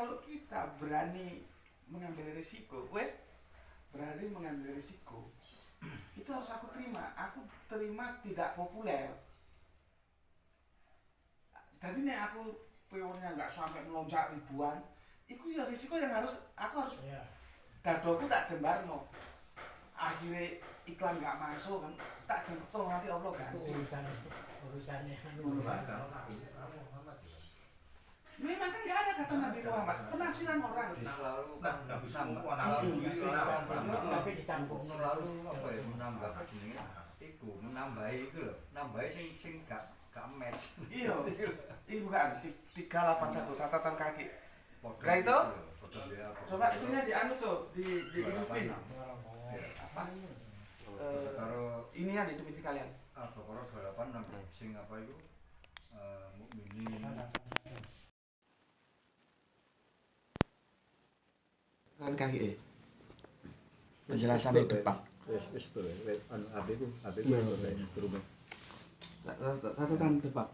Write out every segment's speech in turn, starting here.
kalau kita berani mengambil risiko, berani mengambil risiko, itu harus aku terima. Aku terima tidak populer. Jadi nih aku peonnya nggak sampai melonjak ribuan, itu ya risiko yang aku harus dadoku tak jembarno. Akhirnya iklan nggak masuk kan, tak jempol nanti Allah ganti. Urusannya Memang kan nggak ada kata Nabi Muhammad, penafsiran orang. Selalu kan nggak bisa tapi ditampung selalu apa ya menambah itu menambahi itu loh, nambahi sing gak match. Iya, ini bukan 381 catatan kaki. Nah itu, coba itunya dianu tuh, dihidupin. Apa? Ini ya dihidupin sekalian. Al-Baqarah 28 sampai sing apa itu? Mukminin. Catatan kaki penjelasan itu Pak. Wis anu abeku berubah. Catatan Pak.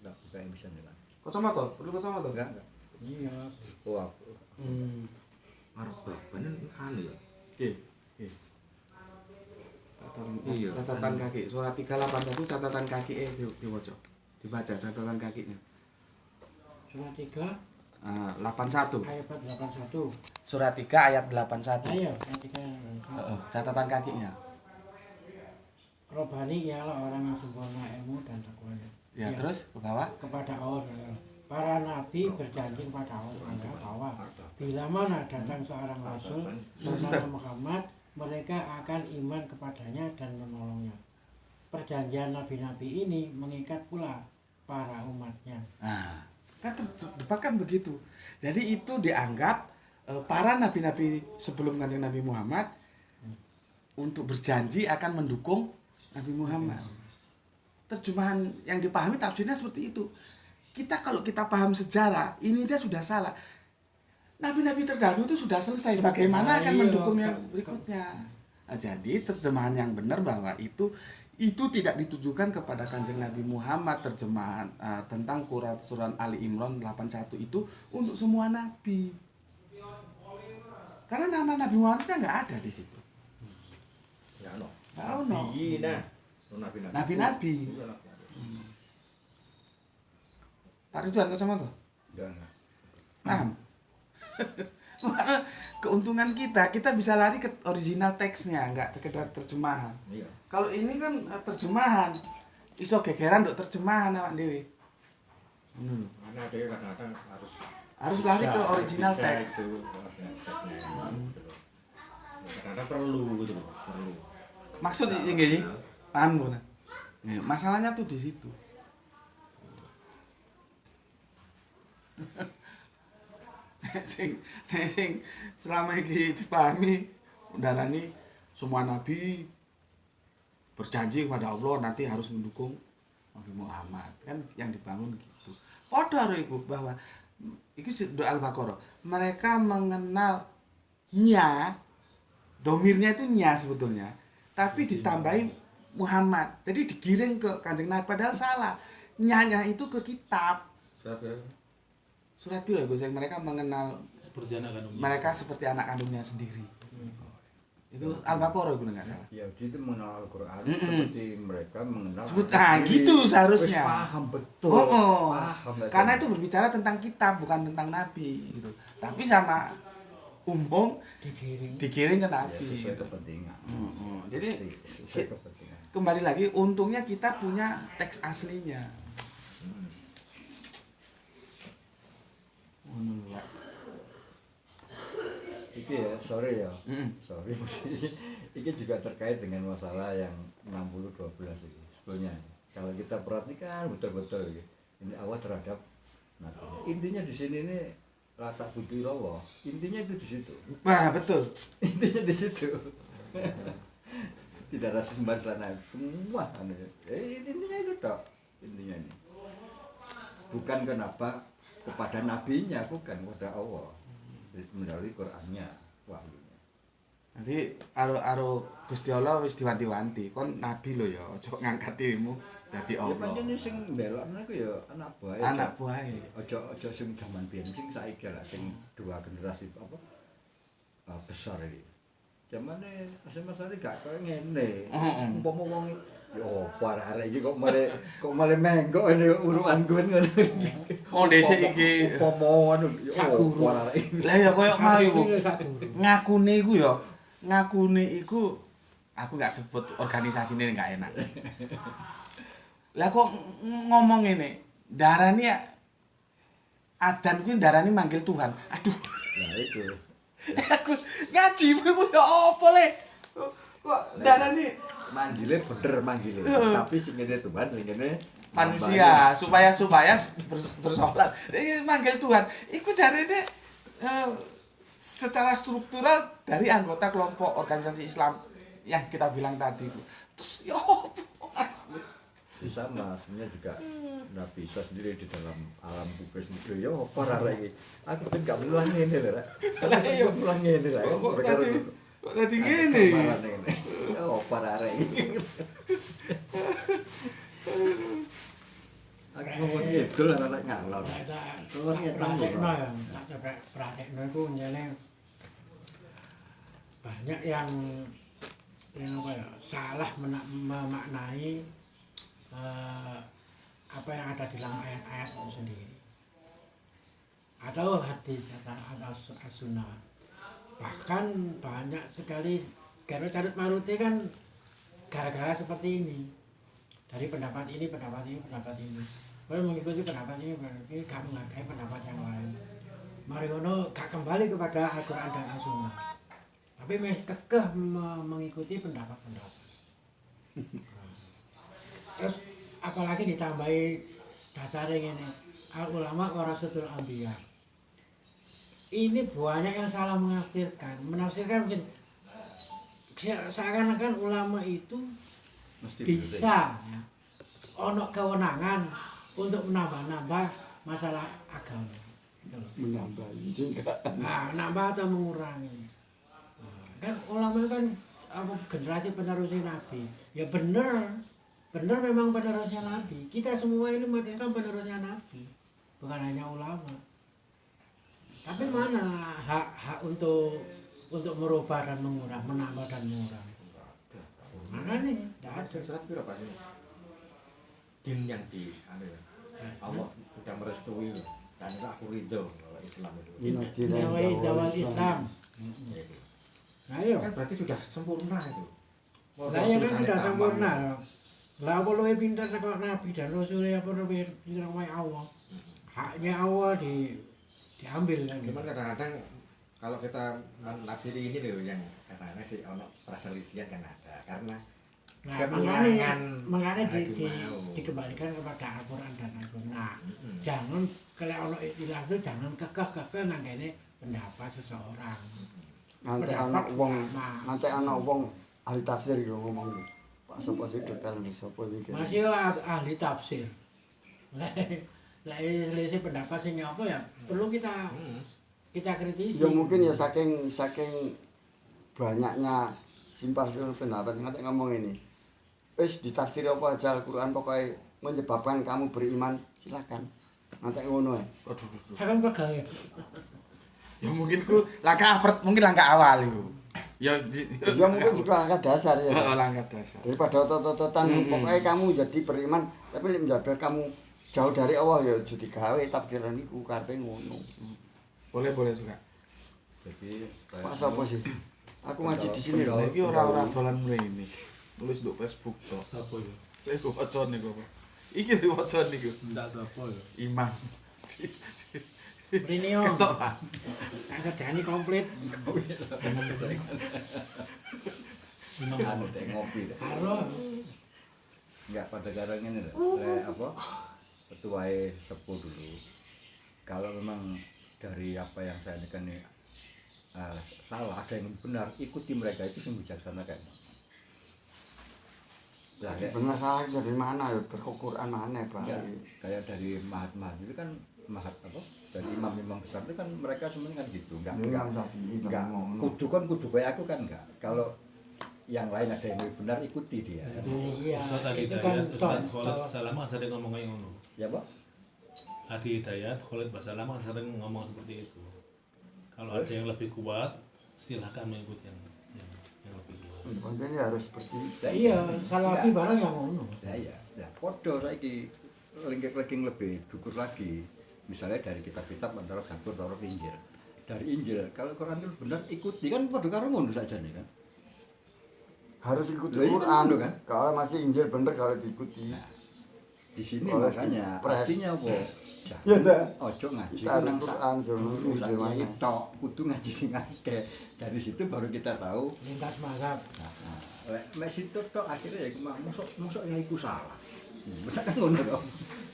Enggak buka yang bisa nih, Pak. Kacamata, perlu kacamata? Enggak. iya Oh, aku. Arep babanan anu ya. Oke. Catatan kaki surat 381 catatan kaki diwaca. Dibaca catatan kakinya. surat 3 81. ayat 81. Surat 3 ayat 81. Ayo, surat 3 Catatan kakinya. Robani ialah orang yang sempurna ilmu dan takwanya. Ya, terus ke bawah. Kepada Allah. Para nabi berjanji kepada Allah bahwa bila mana datang seorang rasul bernama Muhammad, mereka akan iman kepadanya dan menolongnya. Perjanjian nabi-nabi ini mengikat pula para umatnya. Nah, kan terdebat kan begitu. Jadi itu dianggap para nabi-nabi sebelum Kanjeng Nabi Muhammad untuk berjanji akan mendukung Nabi Muhammad. Terjemahan yang dipahami tafsirnya seperti itu. Kalau kita paham sejarah, ini aja sudah salah. Nabi-nabi terdahulu itu sudah selesai. Bagaimana akan mendukung yang berikutnya? Nah, jadi terjemahan yang benar bahwa itu tidak ditujukan kepada Kanjeng Nabi Muhammad. Terjemahan tentang surat Ali Imran 81 itu untuk semua nabi. Karena nama Nabi Muhammad nggak ada di situ. Ya no. Nabi-nabi. Pak Ridwan kacamata? Enggak. Paham? Makanya keuntungan kita bisa lari ke original teksnya, nggak sekedar terjemahan. Iya. Kalau ini kan terjemahan, iso gegeran untuk terjemahan awak dewe. Karena ada kadang-kadang Harus lari ke original bisa teks. Itu, kadang-kadang perlu gitu loh, perlu. Maksud ini gini, paham kan? Masalahnya tuh di situ. sing selama ini dipahami undarani semua nabi berjanji kepada Allah nanti harus mendukung Nabi Muhammad, kan yang dibangun gitu. Padha karo iku bahwa iki doa Al-Baqarah. Mereka mengenal nya, domirnya itu nya sebetulnya, tapi ditambahin Muhammad. Jadi digiring ke Kanjeng Nabi padahal salah. Nyanya itu ke kitab. Surat piro Gus yang mereka mengenal Seperti anak kandungnya. mereka seperti anak kandungnya sendiri. Itu Al-Baqarah itu enggak salah. Yahudi itu mengenal Al-Quran seperti mereka mengenal Gitu seharusnya. Wis paham betul. Paham. betul. Karena itu berbicara tentang kitab bukan tentang nabi gitu. Tapi sama umum digiring ke Ya, nabi. sesuai kepentingan. Jadi Sesuai kepentingan. kembali lagi untungnya kita punya teks aslinya. Iki ya, sorry ya. Mm. Sorry mesti. Iki juga terkait dengan masalah yang 60-12 ini sebetulnya. Kalau kita perhatikan betul-betul ini awal terhadap intinya di sini ini latak budi Allah. Intinya itu di situ. Wah, betul. Intinya di situ. Tidak ada sembar sana semua. Intinya itu dok. Intinya ini. Bukan kenapa kepada nabinya, bukan kepada Allah. Melalui Qur'annya, wahyunya. Nanti aro Gusti Allah wis diwanti-wanti, kon nabi lho ya, aja ngangkat dirimu Dadi Ya Allah. pancen sing mbelokno iku ya anak buah. Anak buahe. Aja sing jaman biyen sing saiki lah sing dua generasi apa besar iki. Zamane Mas Ari gak koyo ngene. Heeh. Umpama wong yo arek iki kok male menggok ngene uruan gue ngono. Oh dhisik iki. Umpama anu yo Sakguru. arek iki. Lah ya koyo mau iku. Ini sak guru. Ngakune iku ya, ngakune iku aku nggak sebut organisasine nggak enak. Lah kok ngomong ngene, darani ya adan kuwi darani manggil Tuhan. Aduh, Lah itu. aku ngaji iku ya apa le? Kok darani Manggile bener manggile. Tapi sing ngene Tuhan sing ngene manusia supaya bersolat. Ini manggil Tuhan. Iku jarene secara struktural dari anggota kelompok organisasi Islam yang kita bilang tadi itu. Terus ya itu sama sebenarnya juga Nabi Isa sendiri di dalam alam kubur sendiri ya apa rara ini aku kan gak mulang ini lah aku mulang ini lah kok tadi ngene. ya apa rara ini aku ngomong gitu lah anak ngalor Tak Kalau ngetan praktekno ya. ya, tak coba praktekno iku njane banyak yang apa ya, salah memaknai apa yang ada di dalam ayat-ayat itu sendiri. Atau hadis atau sunnah. Bahkan banyak sekali Garut Carut Maruti kan gara-gara seperti ini. Dari pendapat ini, pendapat ini, pendapat ini. Kalau mengikuti pendapat ini gak menghargai pendapat yang lain. Mari ngono gak kembali kepada Al-Quran dan As-Sunnah. Tapi kekeh mengikuti pendapat-pendapat. Terus apalagi ditambahi dasarnya ini al-ulama warasatul anbiya. Ini banyak yang salah menafsirkan mungkin seakan-akan ulama itu bisa ya, ono kewenangan untuk menambah-nambah masalah agama. Gitu loh. Menambah singkat. Nah, nambah atau mengurangi. Nah, kan ulama kan apa generasi penerusnya Nabi. Ya bener memang penerusnya Nabi. Kita semua ini umat Islam penerusnya Nabi, bukan hanya ulama. Tapi mana hak untuk merubah dan mengurang, menambah dan mengurang? Mana nih? Tidak ada. Surat piro Pak? Din yang di Allah sudah merestui dan itu aku ridho kalau Islam itu. Nilai dawal Islam. Ya, itu. Nah, iya. Kan berarti sudah sempurna itu. Nah, ya kan sudah sempurna. Lah apa luwih pinter saka Nabi dan Rasul apa luwih pinter wae Allah. Haknya Allah diambil kan. Cuman kadang-kadang kalau kita menafsiri ini loh yang kadang-kadang sih ono perselisihan kan ada karena Nah, kekurangan makanya mau. dikembalikan kepada Al-Quran dan As-Sunnah. Jangan kalau ono istilah itu jangan kekeh nanggene pendapat seseorang. Nanti anak wong ahli tafsir gitu ngomong Pak sapa sih detail sapa iki. Masih ahli tafsir. Lah ini pendapat sing apa ya perlu kita kritisi. Ya mungkin ya saking banyaknya simpang-siur pendapat nanti ngomong ini. Wis ditafsir apa aja Al-Qur'an pokoknya menyebabkan kamu beriman silakan. Nanti ngono ya. Aduh. Akan pegang ya. Ya mungkin ku langkah awal itu. Ya Ya mungkin juga langkah dasar ya. langkah dasar. Daripada otot-ototan pokoknya kamu jadi beriman tapi menjaga kamu jauh dari Allah ya jadi gawe tafsiran iku karepe ngono. Boleh juga. jadi Pak sapa sih? Aku ngaji di sini loh. Lah iki ora dolan mrene. Nulis nduk Facebook to. Apa ya? Lha kok wacane kok. Iki lho wacane iku. Ndak apa ya? Imam. Mrene yo. Ketok ah. Kan kerjane komplit. anu deh ngopi deh. Karo Enggak pada garang ini deh. Apa ketuai sepuh dulu kalau memang dari apa yang saya ini salah ada yang benar ikuti mereka itu yang bijaksana kan. Lah Benar salah itu dari mana ya? Dari Quran mana Pak? kayak dari mahat-mahat itu kan mahat apa dari imam-imam besar itu kan mereka semuanya kan gitu Imam Syafi'i enggak ngono. kudu kayak aku kan enggak kalau yang lain ada yang lebih benar, ikuti dia. Iya, Ustaz Adi itu kan Hidayat, Ustaz Khalid contoh. Basalam kan sering ngomongnya ngono. Ya Pak? Adi Hidayat, Khalid Basalam kan sering ngomong seperti itu. Kalau ada yang lebih kuat, silahkan mengikuti yang lebih kuat. Pancen harus seperti itu. Iya, salafi barang yang ngono. Ya, podo saiki lengkek-lengkek lebih dukur lagi. Misalnya dari kitab-kitab antara Zabur, Taurat, Injil. Dari Injil, kalau Quran itu benar ikuti kan podo karo ngono saja nih kan. Harus ikuti Loh, itu Quran bener, kan? Kalau masih Injil bener kalau diikuti. Di sini Oleh makanya Pres. artinya apa? Iya, dah. Ojo ngaji Kita harus nang Quran sebelum Injil mana. itu kudu ngaji sing akeh. Dari situ baru kita tahu. Lintas mazhab. Lek mes itu tok akhirnya ya mosok ya iku salah. Masa kan ngono kok.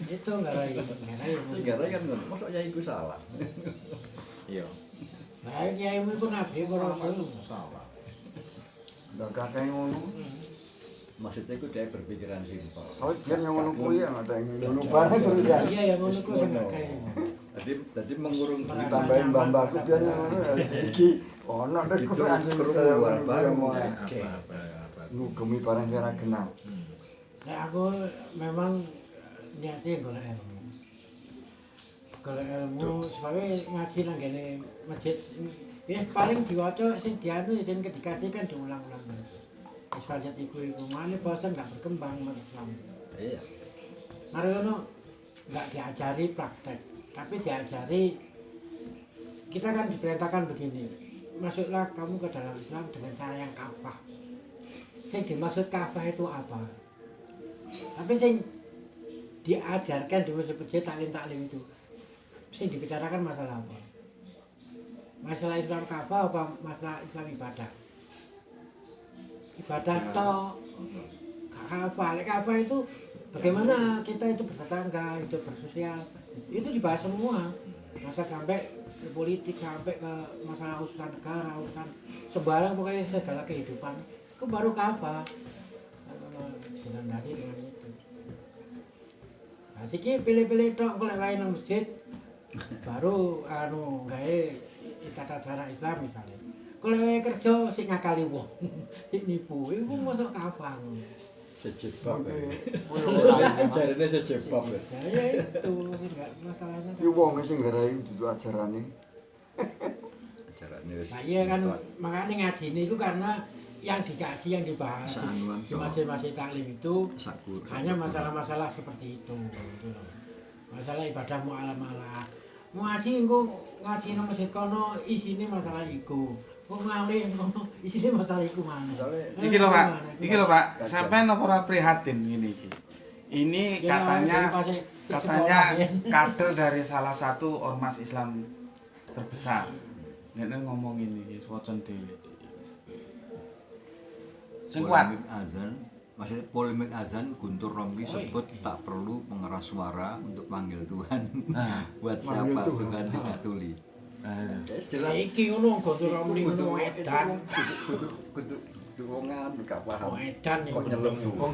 Itu ngarai. Segara kan ngono, mosok ya iku salah. Iya. Nah, kiaimu itu nabi para rasul. Salah. Udah kakek ngono. Maksudnya itu dia berpikiran simpel. Oh, biar yang ngono kuliah ada yang ngono bareng terus ya. Iya, yang ngono kok sing akeh. Jadi mengurung Tambahin mbah-mbahku biar yang ngono iki ono nek itu Quran sing kerumuan bareng. oke. Ngugemi barang kira genah. Nah, aku memang niatnya golek ilmu. Golek ilmu sebabnya ngaji nang kene masjid. Ya paling diwaca sing dianu sing dikasihkan diulang-ulang terus. Wis pancet iku mane bosan enggak berkembang umat Islam. Iya. Mari ngono enggak diajari praktek, tapi diajari kita kan diperintahkan begini. Masuklah kamu ke dalam Islam dengan cara yang kafah. Sing dimaksud kafah itu apa? Tapi sing diajarkan di masjid-masjid taklim-taklim itu sing dibicarakan masalah apa? Masalah Islam kafah apa masalah Islam ibadah? Ibadah toh kafah. Kafah itu bagaimana kita itu bertetangga, itu bersosial. Itu dibahas semua. Masa sampai ke politik, sampai ke masalah urusan negara, urusan sembarang pokoknya segala kehidupan. Itu baru kafah. Dengan dari dengan itu. Nah, siki pilih-pilih tok golek wae nang masjid. Baru gawe tata cara Islam misalnya. Golek wae kerja sing ngakali wong, sing nipu, iku mosok kafah. Sejebak. Kowe ora Jarene sejebak. Ya itu enggak masalahnya. iki wong sing garai duduk ajarane. Ajarane wis. Nah iya kan makanya ngaji ini itu karena yang dikaji, yang dibahas Sanuan di masjid-masjid taklim itu Sakur. hanya masalah-masalah seperti itu gitu loh. Masalah ibadah mu'amalah. Mau ngaji engko ngaji nang masjid kono isine masalah iku. Kok ngalih kono isine masalah iku mana. Iki lho Pak, sampean apa ora prihatin ngene iki. Ini Ya, katanya kader dari salah satu ormas Islam terbesar. Nek ngomong ini iki wocon dhewe. Sing kuat. Polemik azan, maksudnya polemik azan Guntur Romli sebut tak perlu pengeras suara untuk panggil Tuhan. Buat siapa Panggil Tuhan. Tuhan tidak tuli. Jelas iki ngono Guntur Romli ngono edan. Kudu wong anu gak paham. Edan ya. Kok nyelem wong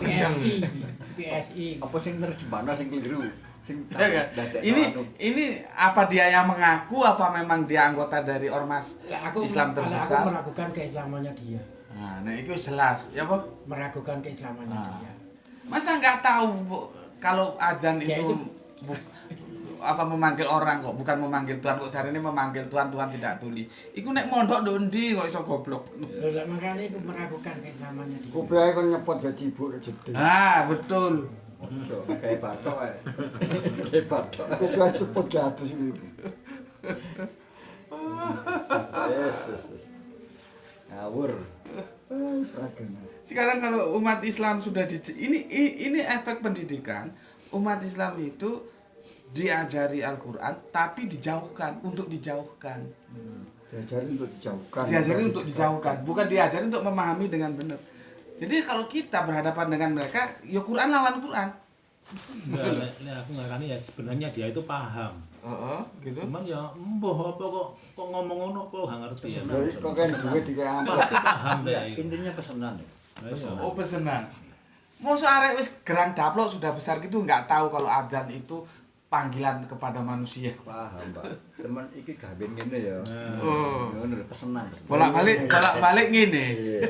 PSI. apa sing nerjemahno sing keliru? Sing Ya, kan? Ini apa dia yang mengaku apa memang dia anggota dari ormas Islam Aku terbesar? meragukan keislamannya dia. Nah, itu jelas, ya apa? Meragukan keislamannya dia. Masa nggak tahu Bu, kalau azan Ya, itu itu- apa memanggil orang kok, bukan memanggil Tuhan kok cari ini memanggil Tuhan, Tuhan tidak tuli. Iku nek mondok dondi kok iso goblok. Loh, lah, makanya aku meragukan keislamannya dia. Kupiahe kon nyepot gaji ibu jedhe. Ah, betul. Ojo kayak batok ae. Kayak batok. Kupiahe cepet gatus iki. Yes. Ngawur. Seragam. Sekarang kalau umat Islam sudah ini efek pendidikan, umat Islam itu diajari Al-Qur'an tapi dijauhkan, untuk dijauhkan. Diajari untuk dijauhkan. Diajari untuk dijauhkan, bukan diajari untuk memahami dengan benar. Jadi kalau kita berhadapan dengan mereka, ya Quran lawan Quran. Enggak, aku ngarani ya sebenarnya dia itu paham. Gitu. Cuman ya embuh apa kok ngomong ngono kok gak ngerti ya. Jadi kok kan duit dikek amplop. Pasti paham deh. itu. Intinya pesanan ya. Nah, iya. Oh pesenan. Masa arek wis gerang daplok sudah besar gitu nggak tahu kalau azan itu panggilan kepada manusia. Paham, Pak. Teman iki gaben ngene ya. Oh. Ngono pesenan. Bolak-balik ngene. Iya.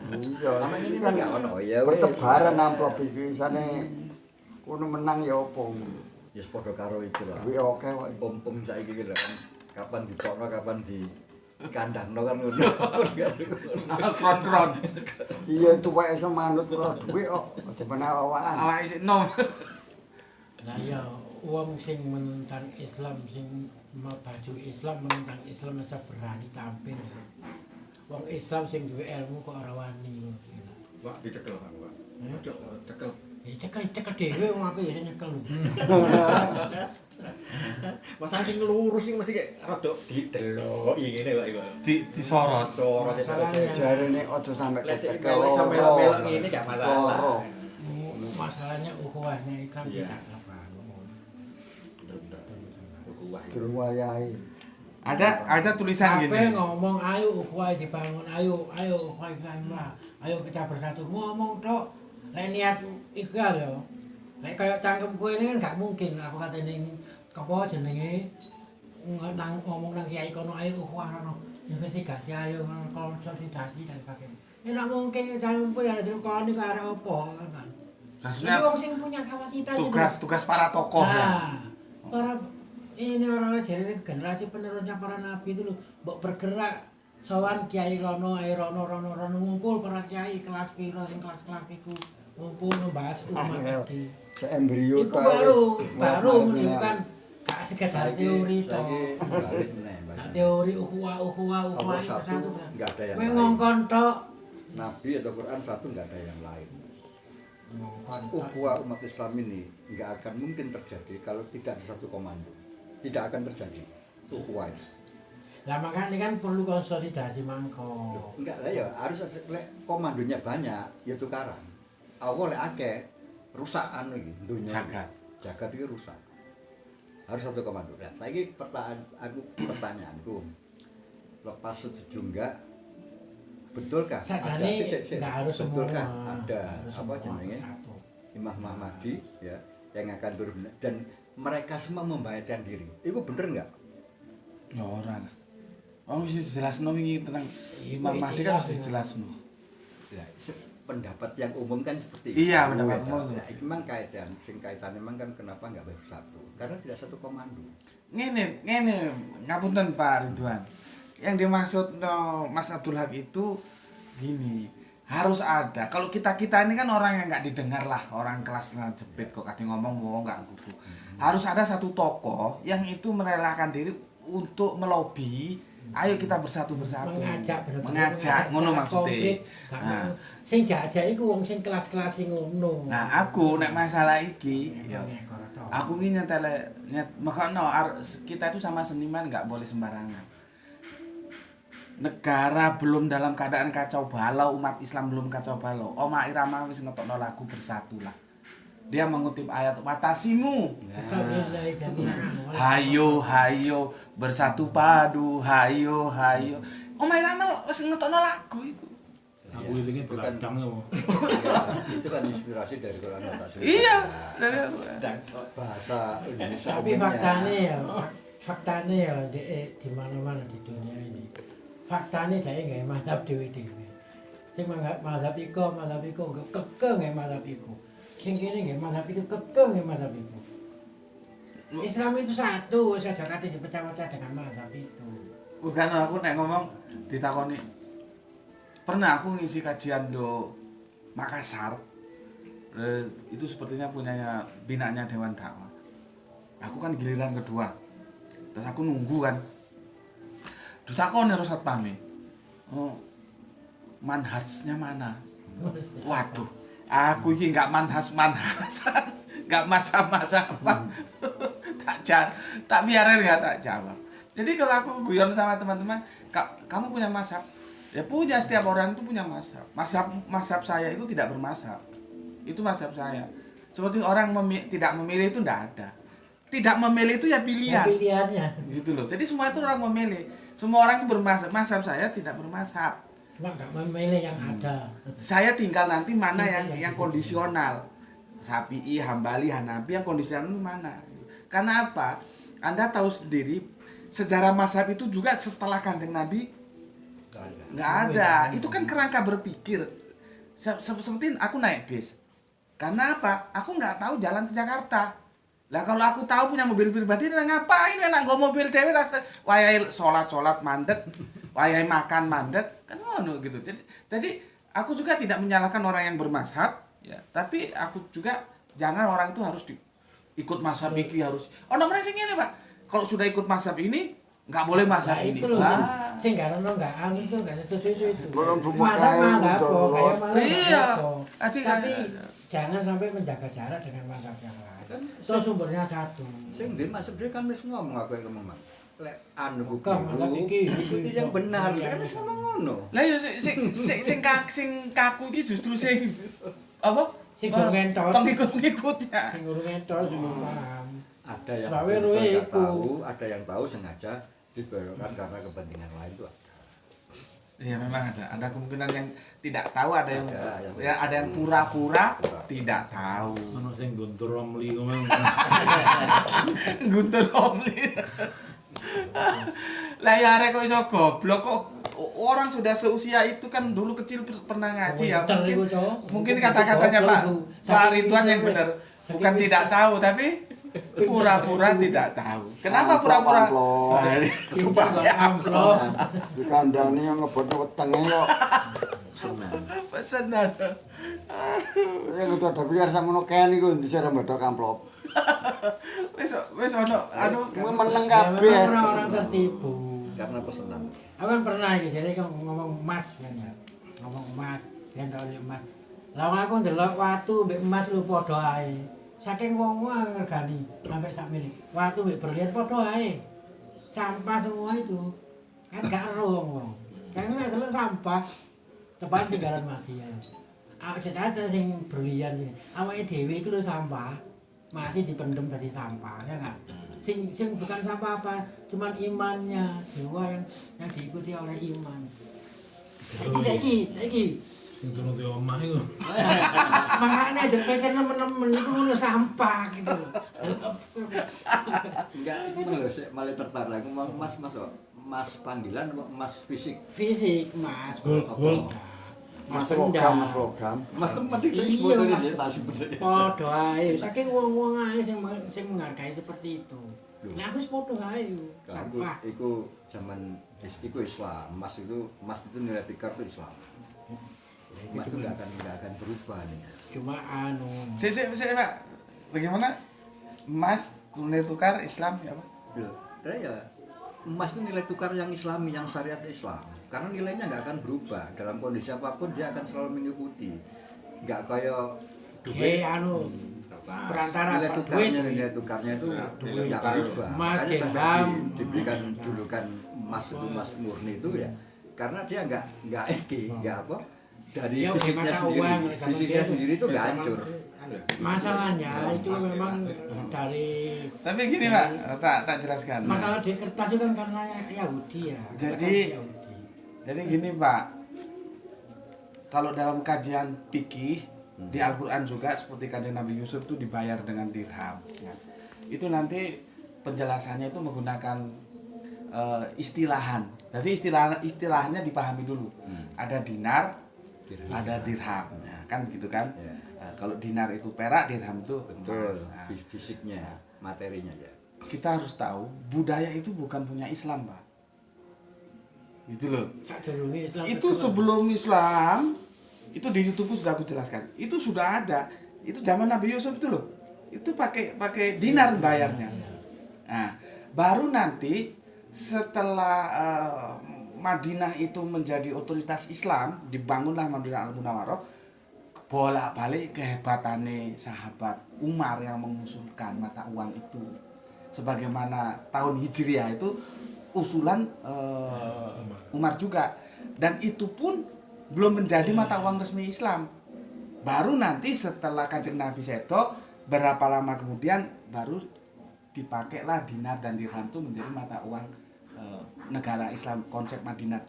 Iya, Sama ini kan nggak ono ya. pertebaran amplop iki isane kono menang ya opo. Ya padha karo itu lah. Kuwi oke wae. Om saiki ki kan kapan ditokno kapan di kandangno kan ngono. Kron-kron. Iya tuwek iso manut karo dhuwit kok aja penawakan. Awake isih nom. Lah ya wong sing menentang Islam sing mau baju Islam menentang Islam mesti berani tampil. Wong Islam sing duwe ilmu kok ora wani ngono kuwi. Wah, dicekel Pak. Ojo cekel. Ya cekel dhewe wong apik ya nyekel. Masalah sing lurus sing mesti kayak rada dideloki ngene kok iku. Disorot. Sorot Masalahnya. Jarene aja sampe Lesek kecekel. lek sampe melok ngene gak masalah. Loro. Masalahnya ukhuwahnya Islam Iya. tidak terbangun. Wah, Durung wayahe. Ada tulisan Sampai gini. ngomong ayo ukhuwah dibangun, ayo ukhuwah Islam lah. Ayo kita bersatu. Ngomong tok. Lek niat ikhlas ya. Lek kaya cangkem kowe ini kan gak mungkin aku kata ning apa jenenge ngomong nang kiai kono ayo ukhuwah rono. Investigasi ayo konsolidasi dan sebagainya. Ya gak mungkin cangkem kowe ada dilakoni karo apa kan. Jadi Maksudnya wong sing punya kapasitas itu. tugas para tokoh ya. Nah, para ini orang-orang jadi generasi penerusnya para nabi itu loh, mbok bergerak sowan kiai rono, ae rono ngumpul para kiai kelas piro sing kelas-kelas iku ngumpul membahas umat tadi. Seembrio Iku baru menunjukkan gak sekedar teori to. balik meneh. Nah, teori ukhuwah Allah itu satu, satu. nggak ada yang Kowe lain. ngongkon tok. Nabi atau Quran satu nggak ada yang lain. Ngongkon tok. Ukhuwah umat Islam ini nggak akan mungkin terjadi kalau tidak ada satu komando. Tidak akan terjadi ukhuwah. Lah makanya kan perlu konsolidasi mangko. Enggak lah ya, harus lek komandonya banyak, ya tukaran. Awal lek akeh rusak anu iki dunya. Jagat iki rusak. Harus satu komando. Nah, saiki pertanyaanku. Lepas setuju enggak? Betulkah Sajane Sik. nggak harus semua. Betulkah ada Harus apa semua jenenge? satu. Imam Mahdi ya yang akan turun dan mereka semua membahayakan diri. Itu bener enggak? Ya ora lah. Oh mesti dijelasno wingi tentang Imam Iku Mahdi kan ikhlas, harus dijelasno. Ya, pendapat yang umum kan seperti Iya, pendapat Ya, umum. ya, itu memang kaitan, memang kan kenapa nggak bersatu? Karena tidak satu komando. Ngene, ngapunten Pak Ridwan. Yang dimaksud no, Mas Abdul Haq itu gini, harus ada. Kalau kita ini kan orang yang nggak didengar lah, orang kelas jepit kok kati ngomong mau nggak gugu. Harus ada satu tokoh yang itu merelakan diri untuk melobi. Ayo kita bersatu. Mengajak bener-bener Mengajak, ngono maksudnya. konkret, gak Nah. mau. Sing jajak iku wong sing kelas-kelas sing ngono. Nah, aku nek masalah iki, ya, Emang ekor tok. aku ini makanya kita itu sama seniman nggak boleh sembarangan. Negara belum dalam keadaan kacau balau, umat Islam belum kacau balau. Oma Irama wis ngetokno lagu Bersatulah. Dia mengutip ayat watasimu. Alhamdulillah jami'an. Hayo bersatu padu, hayo. Oma Irama wis ngetokno lagu iku. Aku ini Itu kan- beladang ya. Itu kan inspirasi dari Quran dan Rasul. Iya, dari Dan bahasa Indonesia. Tapi umumnya. faktane ya di mana-mana di dunia ini. Faktane dhek gawe mazhab dhewe-dhewe. Sing mazhab iku kekeh gawe mazhab iku. Sing kene gawe mazhab iku kekeh gawe mazhab iku. Islam itu satu, saja kate dipecah-pecah dengan mazhab itu. bukan aku nek ngomong ditakoni. Pernah aku ngisi kajian do Makassar. Itu sepertinya punyanya binanya Dewan Dakwah. Aku kan giliran kedua. Terus aku nunggu kan. Ditakoni harus satpame. Oh, manhajnya mana? Waduh, aku ini nggak manhasan, nggak masa-masa tak biarin nggak tak jawab. Jadi kalau aku guyon sama teman-teman, kamu punya mazhab? Ya punya, setiap orang itu punya mazhab. Mazhab saya itu tidak bermazhab. Itu mazhab saya. Seperti orang tidak memilih itu tidak ada. Tidak memilih itu ya pilihan. Pilihannya. Gitu loh. Jadi semua itu orang memilih. Semua orang itu bermazhab. Mazhab saya tidak bermazhab. Cuma nggak memilih yang ada. Saya tinggal nanti mana yang kondisional. Syafi'i, Hambali, Hanafi yang kondisional itu mana? Karena apa? Anda tahu sendiri sejarah mazhab itu juga setelah Kanjeng Nabi Nggak ada. Itu kan kerangka berpikir. Seperti aku naik bis. Karena apa? Aku nggak tahu jalan ke Jakarta. Lah kalau aku tahu punya mobil pribadi, lah ngapain enak nggo mobil dhewe tas wayahe salat mandek, wayahe makan mandek, kan ngono gitu. Jadi aku juga tidak menyalahkan orang yang bermazhab, ya. Tapi aku juga jangan orang itu harus ikut mazhab iki harus. Ono meneh sing ngene, Pak. Kalau sudah ikut mazhab ini, nggak boleh mazhab ini. Itu loh, Wah. sing gak ono nggak anu itu nggak setuju itu. Belum Malah bukan nggak itu. kayak malah Iya. nggak tapi jangan sampai menjaga jarak dengan mazhab yang lain. Itu sumbernya satu. Sing ndi masuk dia kan wis ngomong aku yang ngomong. Lek anu Bukan, mazhab iki. ikuti yang benar. Kan wis ngomong ngono. Lah ya sing kaku iki justru sing apa? Sing ngentos. Pengikut-pengikutnya. Sing urung entos sing paham. Ada yang Lawe betul-betul roe nggak iku. tahu, ada yang tahu sengaja dibelokkan karena kepentingan lain itu ada. Iya memang ada. Ada kemungkinan yang tidak tahu, ada yang Ada, ada yang pura-pura tidak tahu. Ono sing Guntur Romli ngomong. Guntur Romli. Lah ya arek kok iso goblok kok orang sudah seusia itu kan dulu kecil pernah ngaji ya. Pinter iku, Mungkin, Cok. mungkin kata-katanya Pak Ridwan yang benar. Bukan tidak tahu tapi pura-pura tidak tahu. Kenapa pura-pura? Supaya amplop. Dikandani yang ngebot wetenge kok. Senang. Pesenan. Ya kudu ada biar sakmono kaen iku ndise mbedok amplop. Wis ono anu Kuwi meneng Ya, kabeh. memang orang tertipu. Karena pesanan. Aku kan pernah iki, jadi kan ngomong emas kan ya. Ngomong emas, gendol emas. Lah aku ndelok watu mbek emas lu padha ae. Saking wong-wong ngergani sampai sakmene. Watu mbek berlian padha ae. Sampah semua itu. Kan gak ero wong. Kan nek delok sampah depan tinggalan mati ya. Awak ada sing berlian iki. Awake dhewe iku lho sampah. Mati dipendem tadi sampah ya enggak? Sing bukan sampah apa, cuman imannya jiwa yang diikuti oleh iman. Saiki. Sing turun di omah iku. Makanya aja pikir nemen-nemen itu ngono sampah gitu. Enggak, itu lho sik malah tertarik aku mau mas kok. Mas panggilan kok mas fisik. Fisik, Mas. Gol. Mas logam. Mas temen iki sing Iya, fotonya Mas. dia tak simpen. Padha ae, saking wong-wong ae sing menghargai seperti itu. Nah, aku wis padha ae yo. Sampah. Iku zaman iku Islam. Mas itu nilai tikar itu Islam. Mas itu nggak akan berubah nih. Cuma anu. Sik Pak. Bagaimana? Emas nilai tukar Islam ya Pak? Loh, ya emas itu nilai tukar yang Islami, yang syariat Islam. Karena nilainya nggak akan berubah dalam kondisi apapun, dia akan selalu mengikuti. Nggak kayak duit. Anu perantara Nilai tukarnya itu Duit. nggak berubah. Emas, Makanya sampai dirham. diberikan julukan emas itu emas murni itu ya, karena dia nggak nggak apa dari Ya, fisiknya mata sendiri, uang, kalau fisiknya dia- sendiri itu nggak hancur. masalahnya itu memang dari Tapi gini Pak, tak jelaskan. masalah di kertas itu kan karena Yahudi ya. Jadi- Yahudi. Jadi gini Pak, kalau dalam kajian fikih di Al-Quran juga seperti kajian Nabi Yusuf itu dibayar dengan dirham. Ya. Itu nanti penjelasannya itu menggunakan istilahan. Jadi istilahnya dipahami dulu. Ada dinar, ada dirham. Nah, kan gitu kan? Ya. Nah, kalau dinar itu perak, dirham itu Betul, emas. Nah, fisiknya, materinya ya. kita harus tahu budaya itu bukan punya Islam Pak. Gitu loh. Sadurunge Islam Itu sebelum Islam itu di YouTube sudah aku jelaskan. Itu sudah ada. Itu zaman Nabi Yusuf itu loh. Itu pakai dinar bayarnya. Nah, baru nanti setelah Madinah itu menjadi otoritas Islam, dibangunlah Madinah Al-Munawwarah, bolak-balik kehebatannya sahabat Umar yang mengusulkan mata uang itu. Sebagaimana tahun Hijriah itu usulan Umar juga, dan itu pun belum menjadi mata uang resmi Islam. Baru nanti setelah Kanjeng Nabi sedo, berapa lama kemudian baru dipakailah dinar dan dirham itu menjadi mata uang negara Islam, konsep Madinah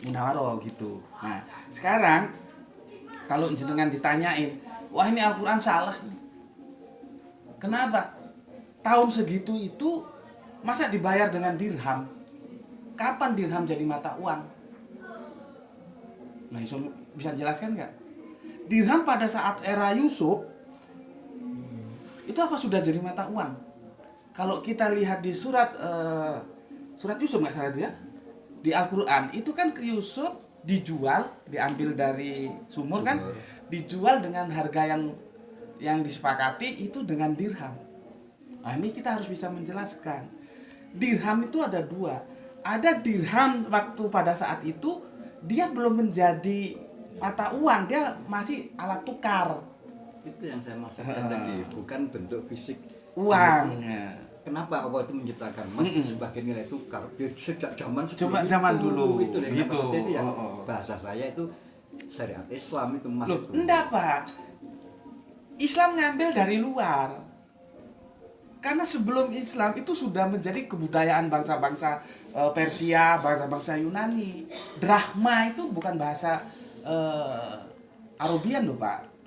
Munawwarah gitu. Nah sekarang kalau jenengan ditanyain, wah ini Al-Quran salah nih. Kenapa? Tahun segitu itu masa dibayar dengan dirham? Kapan dirham jadi mata uang? Nah, bisa jelaskan nggak? Dirham pada saat era Yusuf itu apa sudah jadi mata uang? Kalau kita lihat di surat Yusuf nggak salah itu ya, di Al-Quran itu kan Yusuf dijual, diambil dari sumur kan, dijual dengan harga yang disepakati itu dengan dirham. Nah ini kita harus bisa menjelaskan. Dirham itu ada dua. Ada dirham waktu pada saat itu dia belum menjadi mata uang, dia masih alat tukar. Itu yang saya maksudkan tadi, bukan bentuk fisik Uang. Kenapa Allah itu menciptakan emas sebagai nilai tukar? Ya, sejak zaman Coba zaman dulu itu yang gitu. maksudnya itu yang bahasa saya itu syariat Islam itu emas Loh, itu. enggak Pak. Islam ngambil dari luar. Karena sebelum Islam itu sudah menjadi kebudayaan bangsa-bangsa Persia, bangsa-bangsa Yunani. Drachma itu bukan bahasa Arabian loh Pak.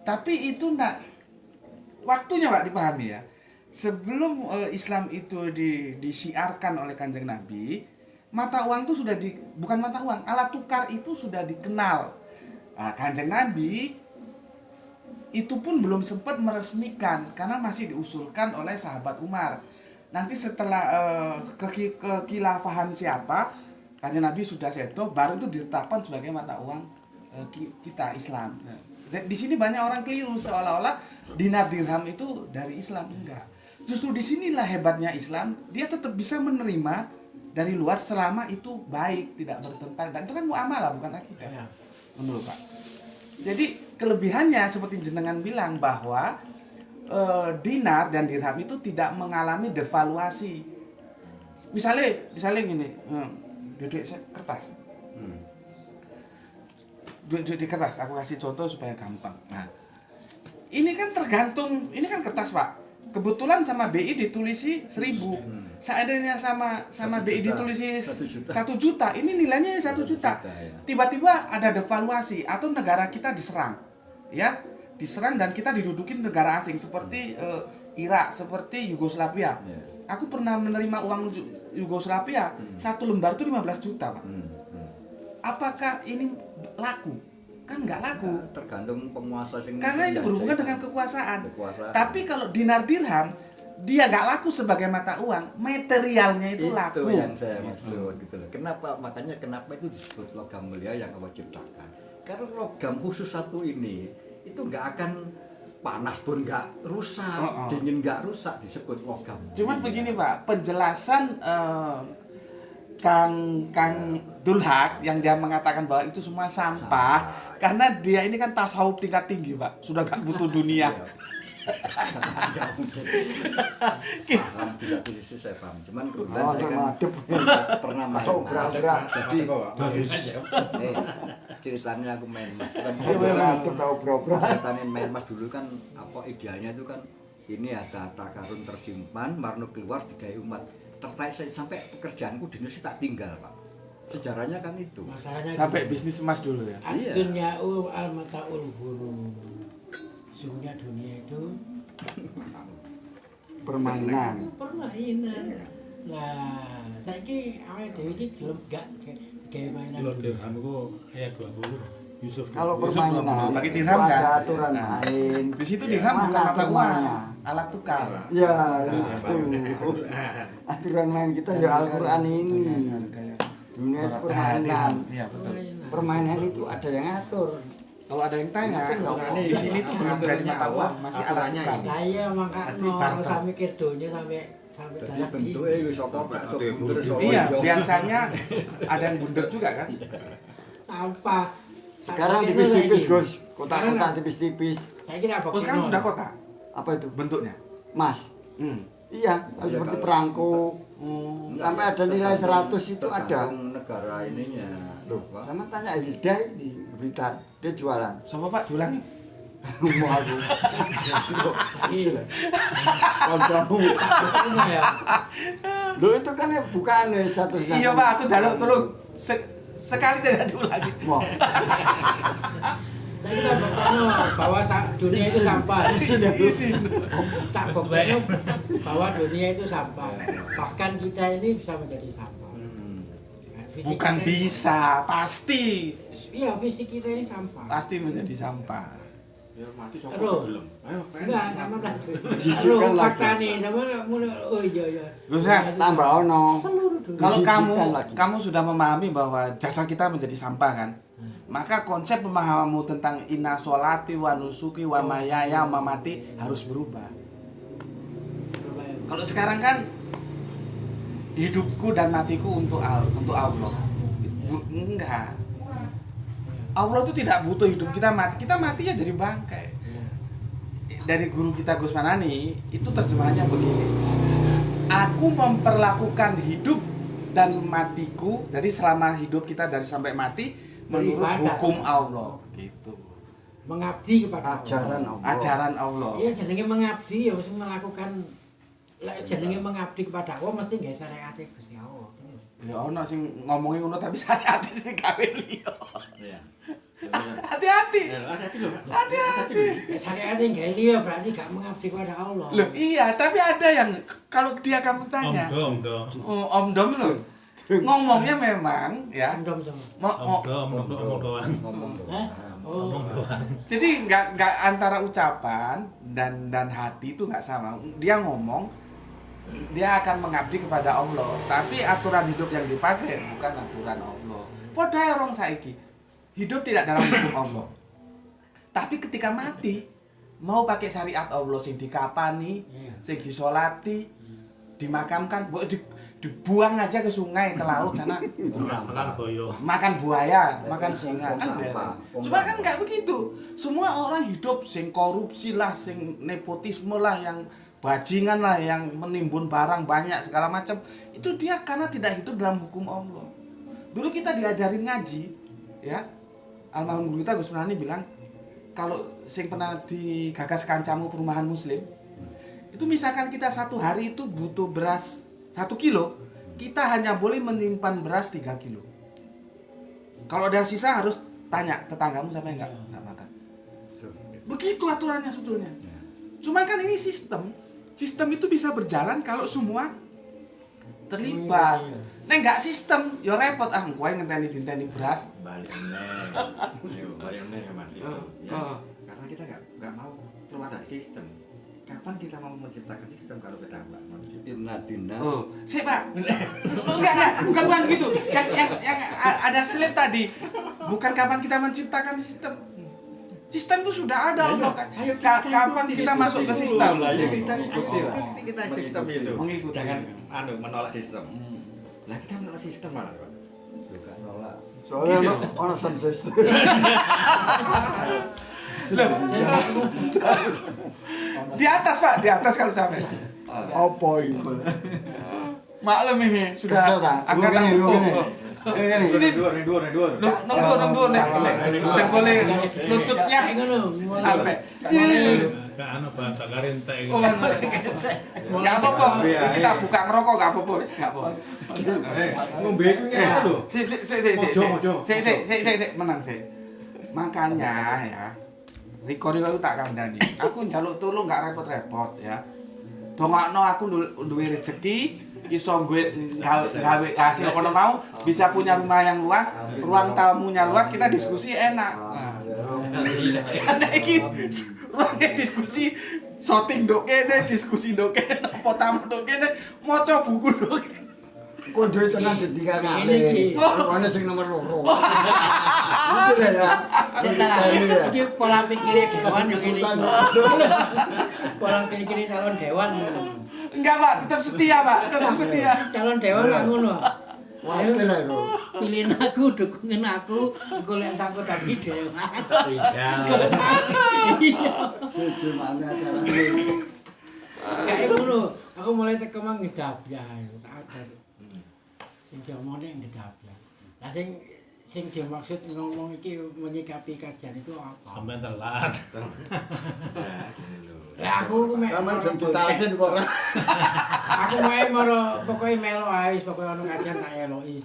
Tapi itu enggak waktunya Pak dipahami ya. Sebelum Islam itu disiarkan oleh Kanjeng Nabi, mata uang itu sudah bukan mata uang, alat tukar itu sudah dikenal. Nah, Kanjeng Nabi itu pun belum sempat meresmikan karena masih diusulkan oleh sahabat Umar. Nanti setelah kekhilafahan siapa, Kanjeng Nabi sudah seto, baru itu ditetapkan sebagai mata uang kita Islam. Di sini banyak orang keliru seolah-olah dinar dirham itu dari Islam. Enggak. Justru disinilah hebatnya Islam, dia tetap bisa menerima dari luar selama itu baik, tidak bertentangan. Dan itu kan muamalah bukan akidah. Menurut Pak. Jadi kelebihannya seperti jenengan bilang bahwa dinar dan dirham itu tidak mengalami devaluasi. Misalnya gini, duit kertas. Duit di kertas, aku kasih contoh supaya gampang. Nah, ini kan tergantung, ini kan kertas Pak. Kebetulan sama BI ditulisi 1.000. Seandainya sama BI ditulisi 1 juta, ini nilainya 1 juta. Tiba-tiba ada devaluasi atau negara kita diserang, ya, diserang dan kita didudukin negara asing seperti Irak, seperti Yugoslavia. Aku pernah menerima uang Yugoslavia, 1 lembar itu 15 juta Pak. Apakah ini laku? Kan nggak laku. Tergantung penguasa karena ini berhubungan dengan kekuasaan. Tapi kalau dinar dirham dia nggak laku sebagai mata uang, materialnya itu laku. Itu yang saya maksud gitu loh. Kenapa itu disebut logam mulia yang Allah ciptakan? Karena logam khusus satu ini itu nggak akan panas pun nggak rusak, dingin nggak rusak, disebut logam. Cuman begini Pak, penjelasan Kang Dulhak yang dia mengatakan bahwa itu semua sampah karena dia ini kan tasawuf tingkat tinggi Pak, sudah nggak butuh dunia. Nggak mungkin. Paham tidak itu saya paham. Cuman kebetulan saya kan pernah main gerak-gerak. Jadi ceritanya aku main mas. Ceritanya main mas dulu kan apa idealnya itu kan ini ada harta karun tersimpan, marno keluar digawe umat. Tertarik sampai pekerjaanku di Indonesia tak tinggal Pak. Sejarahnya kan itu. Masalahnya sampai bisnis emas dulu ya. Ad-dunya al-mataul ghurur. Sesungguhnya dunia itu permainan. Permainan. Lah, saiki awake dhewe iki gelem gak gawe mainan. Kalau dirham itu ayat 20 Yusuf. Kalau Yusuf permainan pakai itu dirham ada kan? aturan main. Di situ dirham bukan Mana mata uang, aturannya? alat tukar. Ya, itu. Aturan main kita ya Al-Quran ini. Dunia itu permainan. Iya betul. Permainan itu ada yang ngatur. Kalau ada yang tanya, di sini tuh belum jadi mata uang, masih alat tukar. Lah iya Berarti makanya barter. usah mikir donya sampai Jadi dalam bentuknya itu sokok bunder Iya, biasanya ada yang bundar juga kan? sampah. Sekarang tipis-tipis Gus, kotak-kotak tipis-tipis. Saya kira apa? Oh sekarang sudah kota Apa itu? bentuknya. Mas. Hmm. Iya, seperti perangko. Sampai ada nilai 100 itu ada. Tergantung negara ininya. Loh, sama tanya Hilda di Blitar, dia jualan. Siapa Pak? Dulang. Mau aku. Iya. Kontramu. Benar ya. Loh itu kan bukan 100. Iya Pak, aku jaluk turun sekali saja diulangi. Wah, Saya kita bertanya bahwa dunia itu sampah. Tak bertanya bahwa dunia itu sampah. Bahkan kita ini bisa menjadi sampah. fisik Bukan kita- bisa, pasti. Iya, fisik kita ini sampah. Pasti menjadi sampah. Ya mati sapa Aduh. gelem. Ayo, pengen. Enggak, sama tadi. Jijikkan lagi. Fakta nih, sama oh iya iya. Gus, ya, Tambah ono. Kalau kamu Dijijikkan lagi. kamu sudah memahami bahwa jasad kita menjadi sampah kan, maka konsep pemahamanmu tentang inna sholati wa nusuki wa mayaya wa mamati harus berubah. Kalau sekarang kan hidupku dan matiku untuk Allah. Enggak. Allah itu tidak butuh hidup kita mati. Kita mati ya jadi bangkai. Dari guru kita Gus Manani itu terjemahannya begini. Aku memperlakukan hidup dan matiku, jadi selama hidup kita dari sampai mati menurut Beribadah. hukum Allah. Gitu. Mengabdi kepada Ajaran Allah. Allah. Ajaran Allah. Iya, jenenge mengabdi ya mesti melakukan jenenge mengabdi kepada Allah mesti nggak syariat Gusti Allah. Ya ono sing ngomongin ngono tapi syariat sing gawe liya. Iya. Hati-hati. Hati-hati loh. Hati-hati. Ya syariat yang nggak liya berarti gak mengabdi kepada Allah. Loh, iya, tapi ada yang kalau dia kamu tanya, Om dong. oh, Om Dom loh, ngomongnya memang ya, Andom sama. mau, Om doang. ngomong Hah? doang. Oh. jadi nggak antara ucapan dan hati itu nggak sama. Dia ngomong, dia akan mengabdi kepada Allah, tapi aturan hidup yang dipakai bukan aturan Allah. Padahal orang saiki hidup tidak dalam hukum Allah, tapi ketika mati mau pakai syariat Allah sing dikapani, sing disolati, dimakamkan, dibuang aja ke sungai, ke laut sana, Makan boyo. makan buaya, makan singa kan beres. Cuma kan nggak begitu. Semua orang hidup sing korupsi lah, sing nepotisme lah, yang bajingan lah, yang menimbun barang banyak segala macam. Itu dia karena tidak hidup dalam hukum Allah. Dulu kita diajarin ngaji, ya. Almarhum guru kita Gus Manani bilang, kalau sing pernah digagas kancamu perumahan muslim, itu misalkan kita satu hari itu butuh beras 1 kilo, kita hanya boleh menyimpan beras 3 kilo. Kalau ada sisa harus tanya tetanggamu sampai enggak makan. Begitu aturannya sebetulnya. Cuma kan ini sistem itu bisa berjalan kalau semua terlibat. Nek enggak sistem, ya repot kowe ngenteni beras. Balik meneh. Ayo, balik meneh sama sistem. Ya. Karena kita nggak mau keluar dari sistem. Kapan kita mau menciptakan sistem kalau kita nggak mau menciptakan? Inna dina. Oh, sih Pak. Bukan begitu. Yang ada slide tadi. Bukan kapan kita menciptakan sistem. Sistem itu sudah ada Allah. Kapan kita masuk ke sistem? Kita ikuti lah. Kita sistem itu. Mengikuti. Jangan menolak sistem. Lah kita menolak sistem malah, Pak. Bukan nolak. Soalnya ono sound system. Di atas Pak, di atas kalau sampai. Apa itu? Maklum ini sudah Kesel tak? angkatan Gini, sepuh. gini. Ini. Dua, dua. Nang dur nek udah boleh lututnya Kayak ngono. sampai. Sini. Ke anu bahan bakar entek Oh, gitu. enggak apa-apa. Ini kita buka ngerokok enggak apa-apa, wis enggak apa-apa. Ngombe ku ngene lho. Sik, menang sik. Makanya ya, Riko itu tak kandhani. Aku njaluk tulung enggak repot-repot ya. Dongakno aku duwe rezeki, iso gawe hasil kono mau, bisa punya rumah yang luas, ruang tamunya luas, kita diskusi enak. Nah, iki ruangnya diskusi shooting ndok kene, diskusi ndok kene, apa tamu ndok kene, maca buku ndok kene. Kondo tenan ditinggal Ini kali. iki. Ono sing nomor 2. Itu ya. Iki pola pikirnya dewan yang ini. Pola pikirnya calon dewan. Enggak, Pak, tetap setia, Pak. Tetap setia. Calon dewan nggak ngono. Ayo Wakil aku. pilihin aku, dukungin aku, golek takut tadi dewan. Cuma acarane. Kayak ngono. Aku mulai teko mang ngedap ya. Sing diomongnya ngedap ya. Lah sing dimaksud ngomong iki menyikapi kajian itu apa? Sampai telat. Lah aku mek Kamu jam ditalakin kok ora. aku wae maro pokoke melo ae pokoke ono kajian tak eloki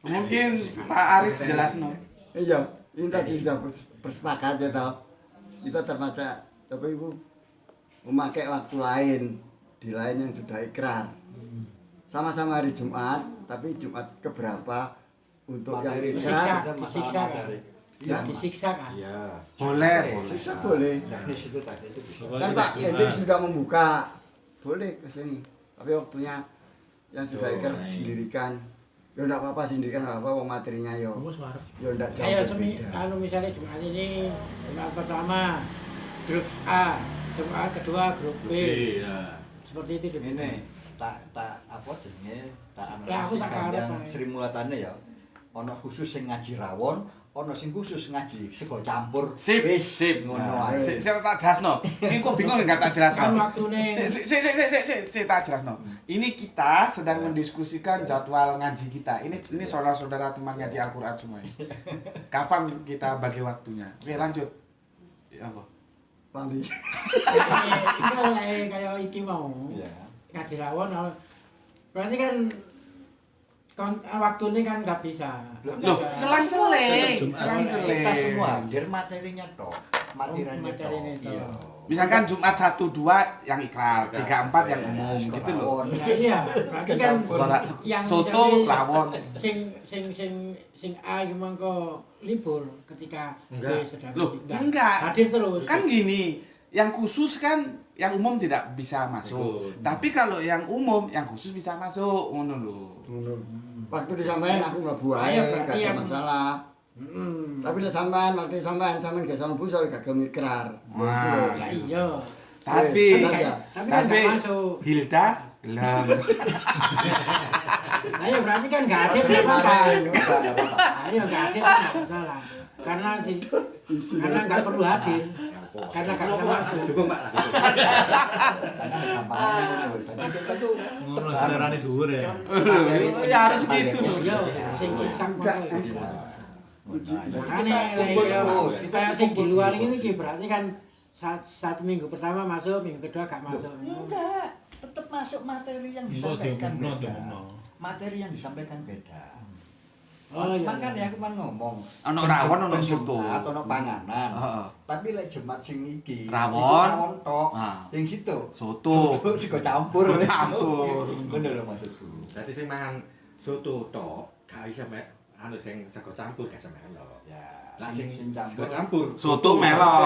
Mungkin Pak Aris jelasno. Iya, ini tadi sudah bersepakat ya toh. Kita terbaca, tapi ibu memakai waktu lain di lain yang sudah ikrar. sama-sama hari Jumat, tapi Jumat keberapa untuk yang Materi Ika? Disiksa, kita masalah disiksa kan? materi. Ya. Disiksa kan? Iya. Boleh, Siksa boleh. Teknis itu bisa. Kan Pak Hendrik sudah membuka, boleh ke sini. Tapi waktunya yang sudah Iker sendirikan. Ya enggak apa-apa sendirikan, enggak apa-apa wong materinya yo. Ya enggak Ayo jauh berbeda. misalnya Jumat ini Jumat pertama grup A, Jumat kedua grup B. ya. Seperti itu dulu. Ini tak apa jenenge tak Lah, aku tak analisasikan arep, yang Pak. Sri Mulatane ya. Ono khusus sing ngaji rawon, ono sing khusus ngaji sego campur. Sip, Wis, sip. ngono Nah, ae. Saya tak jelasno. Ini kok bingung enggak tak jelasno. Kan waktune Si tak jelasno. Ini kita sedang mendiskusikan jadwal ngaji kita. Ini saudara-saudara teman ngaji Al-Qur'an semua ini. Kapan kita bagi waktunya? Oke, lanjut. Ya, apa? Lali. itu mulai kayak iki mau. Iya. Ngaji rawon berarti kan waktu ini kan nggak bisa. Loh, selang-seling. Jumat. Selang-seling. Kita semua hadir materinya tok. Materinya materinya tok. tok. Iya. Misalkan Jumat 1 2 yang ikrar, 3 4 yang umum Sego gitu loh. rawon. Iya, berarti kan yang Soto, misalnya rawon. sing A gimana kok libur ketika Enggak. B sedang Loh, enggak. hadir terus. Kan gini, yang khusus kan yang umum tidak bisa masuk. Ikut. Tapi kalau yang umum, yang khusus bisa masuk. Ngono lho. Waktu disampaikan aku mlebu Ayo, ae, berarti gak ada yang- masalah. Tapi lek sampean waktu sampean gak sama busol gak gelem ikrar. Wah. Lah iya. Tapi Tapi kan nggak masuk. Hilda gelem. Nah ya berarti kan nggak hadir nggak apa-apa. Ayo nggak hadir nggak masalah. Karena nggak perlu hadir. Karena nggak bisa masuk. Dukung Pak. Kita tuh Ngono selerane dhuwur ya. Ya harus gitu loh. Yo, sing siksak makanya kumpul terus. kayak sing di luar ini ki berarti kan satu minggu pertama masuk, minggu kedua gak masuk. enggak, tetap masuk materi yang Iso disampaikan diumumno, beda. diumumno. Materi yang disampaikan beda. Oh iya. Makanya aku kan ngomong. Ono rawon, ono soto. Jumat, ono panganan. Heeh. Tapi lek Jumat sing iki, Rawon. iki rawon tok. Ah. Sing situ Soto. sego campur. Sego campur. Bener lho maksudku. Berarti sing mangan soto tok, gak iso mek anu sing sego campur gak iso melok. Ya, Lah sing sing campur. sego campur. Soto melok.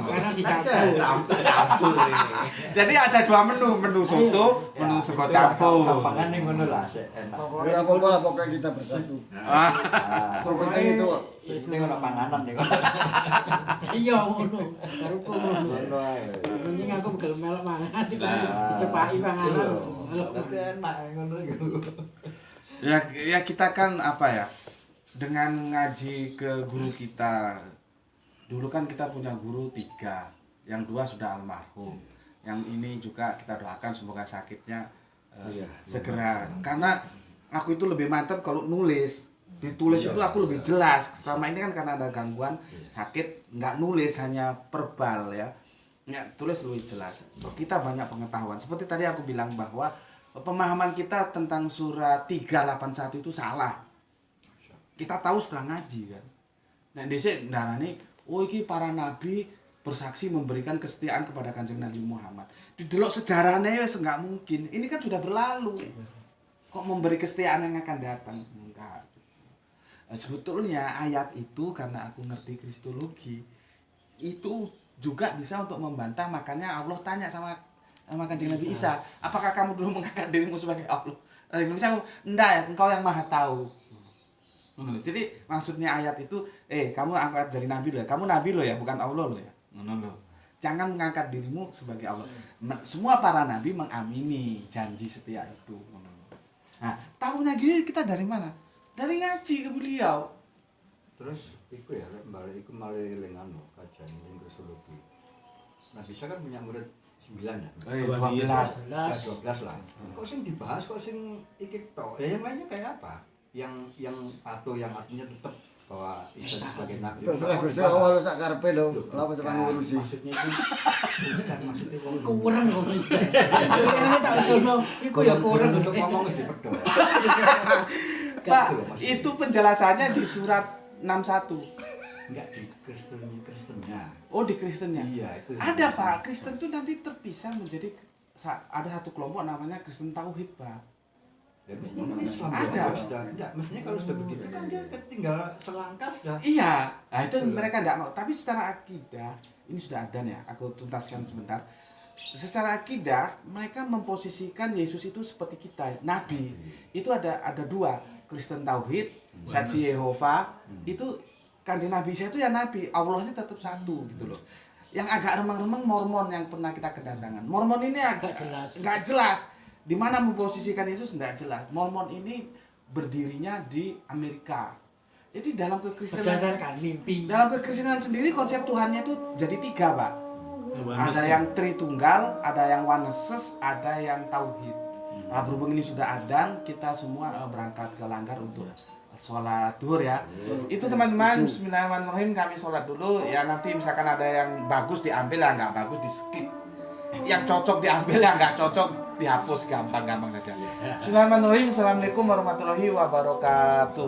Karena Campur dicampur. campur ini. Jadi ada dua menu soto, Ya, menu sego itulah campur. Gampangan yang ngono lah, sik enak. Ora apa-apa lah pokoknya kita bersatu. Ah, Nah, Yang penting itu ini ono panganan nih. Iya ngono. Baru kok ngono. Ngono ae. Penting aku gelem melok mangan iki. Nah. Cepaki panganan. Tapi enak ngono iku. ya kita kan apa ya? Dengan ngaji ke guru kita. Dulu kan kita punya guru 3, yang 2 sudah almarhum. Yang ini juga kita doakan semoga sakitnya segera. Karena aku itu lebih mantap kalau nulis. Ditulis itu aku lebih jelas. Selama ini kan karena ada gangguan sakit, nggak nulis hanya verbal ya. Ya, tulis lebih jelas. Kita banyak pengetahuan. Seperti tadi aku bilang bahwa pemahaman kita tentang surat 381 itu salah. Kita tahu setelah ngaji kan. Nah, dhisik ndarani, oh iki para nabi bersaksi memberikan kesetiaan kepada Kanjeng Nabi Muhammad. Didelok sejarahnya wis enggak mungkin. Ini kan sudah berlalu. Kok memberi kesetiaan yang akan datang? Enggak. Nah, sebetulnya ayat itu karena aku ngerti kristologi itu juga bisa untuk membantah, makanya Allah tanya sama Kanjeng Nabi Isa, apakah kamu dulu mengangkat dirimu sebagai Allah? Misalnya, enggak, engkau yang maha tahu. Jadi maksudnya ayat itu, kamu angkat dari Nabi loh ya, kamu Nabi loh ya, bukan Allah loh ya. Jangan mengangkat dirimu sebagai Allah. Semua para Nabi mengamini janji setia itu. Nah, tahunya gini kita dari mana? Dari ngaji ke beliau. Terus iku ya lek balik iku malah eling anu kajian ning kristologi. Nah, bisa kan punya murid 9 ya. 12. Ya 12 lah. Kok sing dibahas kok sing iki tok. Ya yang lainnya kayak apa? Yang atau yang artinya tetap bahwa Isa sebagai nabi. terserah Gusti Allah sak karepe lho. Lha apa sampean ngurusi. Maksudnya itu bukan maksudnya wong Kurang kok. Ini tak usulno iku ya kurang. untuk ngomong mesti pedot. Pak, itu penjelasannya di surat 61. Enggak di Kristennya. Oh, di Kristennya. Iya, itu. Ada Pak, Kristen itu nanti terpisah menjadi ada satu kelompok namanya Kristen Tauhid, Pak. Ya, mestinya kan Islam Ada. sudah. Ya, mestinya kalau sudah begitu kan dia tinggal selangkah sudah. Iya, nah itu mereka tidak mau. Tapi secara akidah, ini sudah adzan ya, aku tuntaskan sebentar. Secara akidah, mereka memposisikan Yesus itu seperti kita, Nabi. Itu ada dua, Kristen Tauhid, Saksi Yehova. Itu Kanjeng Nabi Isa itu ya Nabi, Allahnya tetap satu gitu loh. Yang agak remeng-remeng Mormon yang pernah kita kedatangan. Mormon ini agak nggak jelas. Di mana memposisikan Yesus nggak jelas. Mormon ini berdirinya di Amerika. Jadi dalam kekristenan, berdasarkan mimpi. dalam kekristenan sendiri konsep Tuhannya itu jadi 3, Pak. Ada yang Tritunggal, ada yang Oneness, ada yang Tauhid. Nah, berhubung ini sudah adzan, kita semua berangkat ke Langgar untuk sholat duhur ya. Itu teman-teman, bismillahirrahmanirrahim, kami sholat dulu. Ya nanti misalkan ada yang bagus diambil, yang nggak bagus di skip. Yang cocok diambil, yang nggak cocok dihapus, gampang-gampang saja. Bismillahirrahmanirrahim. Assalamualaikum warahmatullahi wabarakatuh.